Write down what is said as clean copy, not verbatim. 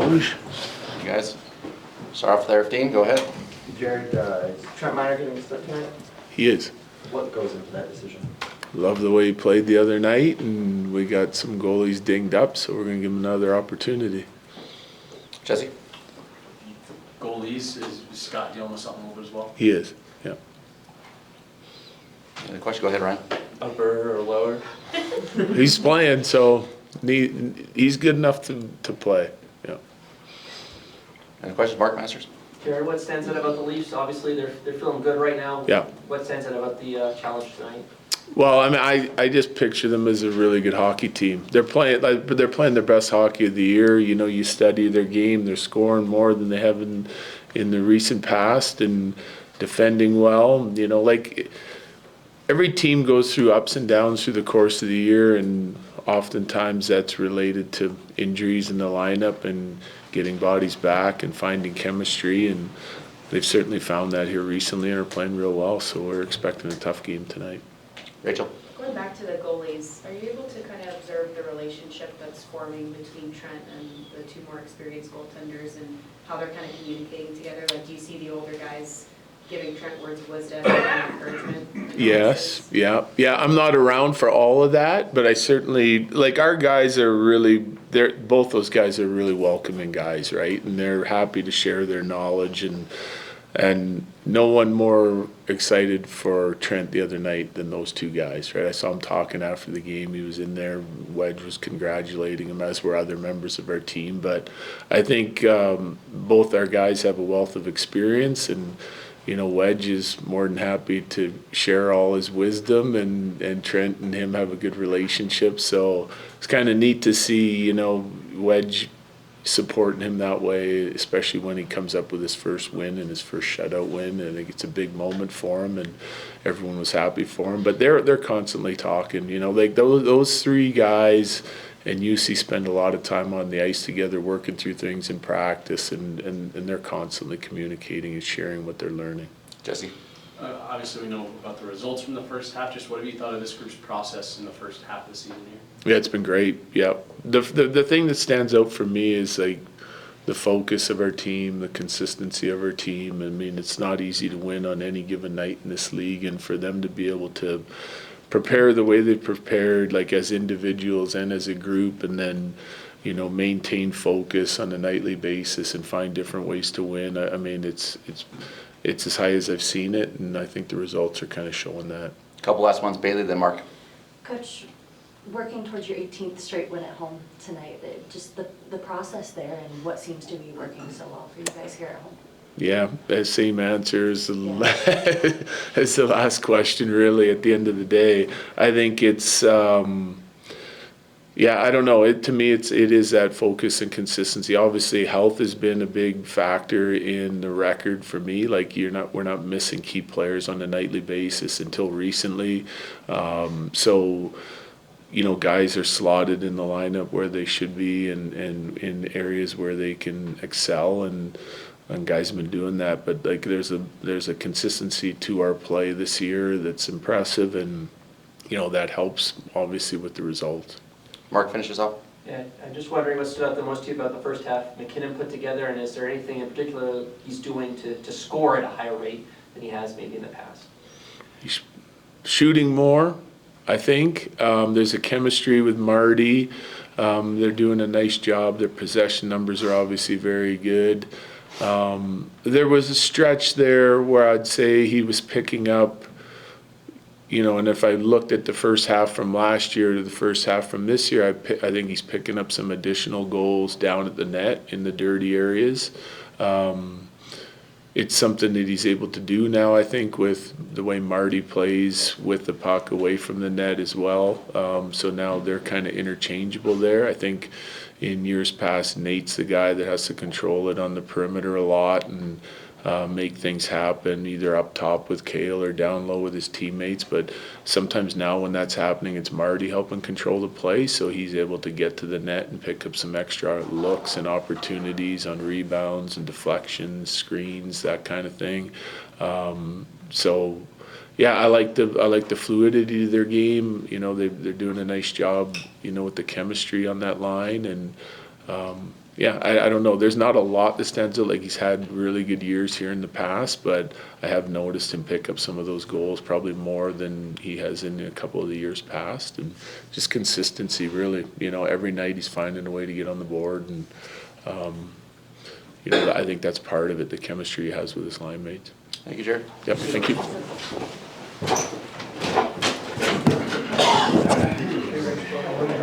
Rouge. You guys start off with our team. Go ahead. Jared, is Trent Miner getting a start tonight? He is. What goes into that decision? Love the way he played the other night, and we got some goalies dinged up, so we're going to give him another opportunity. Jesse. Goalies, is Scott dealing with something over as well? He is, yeah. Any question? Go ahead, Ryan. Upper or lower? He's playing, so he's good enough to play, yeah. Any questions, Mark Masters? Jared, what stands out about the Leafs? Obviously, they're feeling good right now. Yeah. What stands out about the challenge tonight? Well, I mean, I just picture them as a really good hockey team. They're playing their best hockey of the year. You know, you study their game. They're scoring more than they have in the recent past and defending well. You know, like every team goes through ups and downs through the course of the year, and oftentimes that's related to injuries in the lineup and getting bodies back and finding chemistry. And they've certainly found that here recently and are playing real well. So we're expecting a tough game tonight. Rachel. Going back to the goalies, are you able to kind of observe the relationship that's forming between Trent and the two more experienced goaltenders and how they're kind of communicating together? Like, do you see the older guys giving Trent words of wisdom and encouragement? Yes, yeah. I'm not around for all of that, but I certainly, like, our guys are really, both those guys are really welcoming guys, right? And they're happy to share their knowledge, and no one more excited for Trent the other night than those two guys, right? I saw him talking after the game. He was in there. Wedge was congratulating him, as were other members of our team. But I think both our guys have a wealth of experience, and you know, Wedge is more than happy to share all his wisdom, and Trent and him have a good relationship. So it's kind of neat to see, you know, Wedge supporting him that way, especially when he comes up with his first win and his first shutout win. I think it's a big moment for him, and everyone was happy for him. But they're constantly talking, you know, like those three guys and UC spend a lot of time on the ice together, working through things in practice, and they're constantly communicating and sharing what they're learning. Jesse. Obviously, we know about the results from the first half. Just what have you thought of this group's process in the first half of the season here? Yeah, it's been great. Yeah, the thing that stands out for me is like the focus of our team, the consistency of our team. I mean, it's not easy to win on any given night in this league, and for them to be able to prepare the way they prepared, like as individuals and as a group, and then, you know, maintain focus on a nightly basis and find different ways to win. I mean, it's as high as I've seen it, and I think the results are kind of showing that. Couple last ones, Bailey, then Mark. Coach, working towards your 18th straight win at home tonight, just the process there and what seems to be working so well for you guys here at home. Yeah, that same answer as as the last question, really, at the end of the day. I think it's, yeah, I don't know. To me, it is that focus and consistency. Obviously, health has been a big factor in the record for me. Like, we're not missing key players on a nightly basis until recently. So, you know, guys are slotted in the lineup where they should be, and in areas where they can excel, and guys have been doing that. But like, there's a consistency to our play this year that's impressive, and you know, that helps obviously with the results. Mark finishes off. Yeah, I'm just wondering what stood out the most to you about the first half McKinnon put together, and is there anything in particular he's doing to score at a higher rate than he has maybe in the past? He's shooting more, I think. There's a chemistry with Marty. They're doing a nice job. Their possession numbers are obviously very good. There was a stretch there where I'd say he was picking up, you know, and if I looked at the first half from last year to the first half from this year, I think he's picking up some additional goals down at the net in the dirty areas. It's something that he's able to do now, I think, with the way Marty plays with the puck away from the net as well. So now they're kind of interchangeable there. I think in years past, Nate's the guy that has to control it on the perimeter a lot and make things happen, either up top with Cale or down low with his teammates. But sometimes now when that's happening, it's Marty helping control the play, so he's able to get to the net and pick up some extra looks and opportunities on rebounds and deflections, screens, that kind of thing. So yeah, I like the fluidity of their game. You know, they're doing a nice job, you know, with the chemistry on that line, and yeah, I don't know. There's not a lot that stands out. Like, he's had really good years here in the past, but I have noticed him pick up some of those goals, probably more than he has in a couple of the years past. And just consistency, really. You know, every night he's finding a way to get on the board. And, you know, I think that's part of it, the chemistry he has with his line mates. Thank you, Jared. Yep, thank you. Okay, Rachel,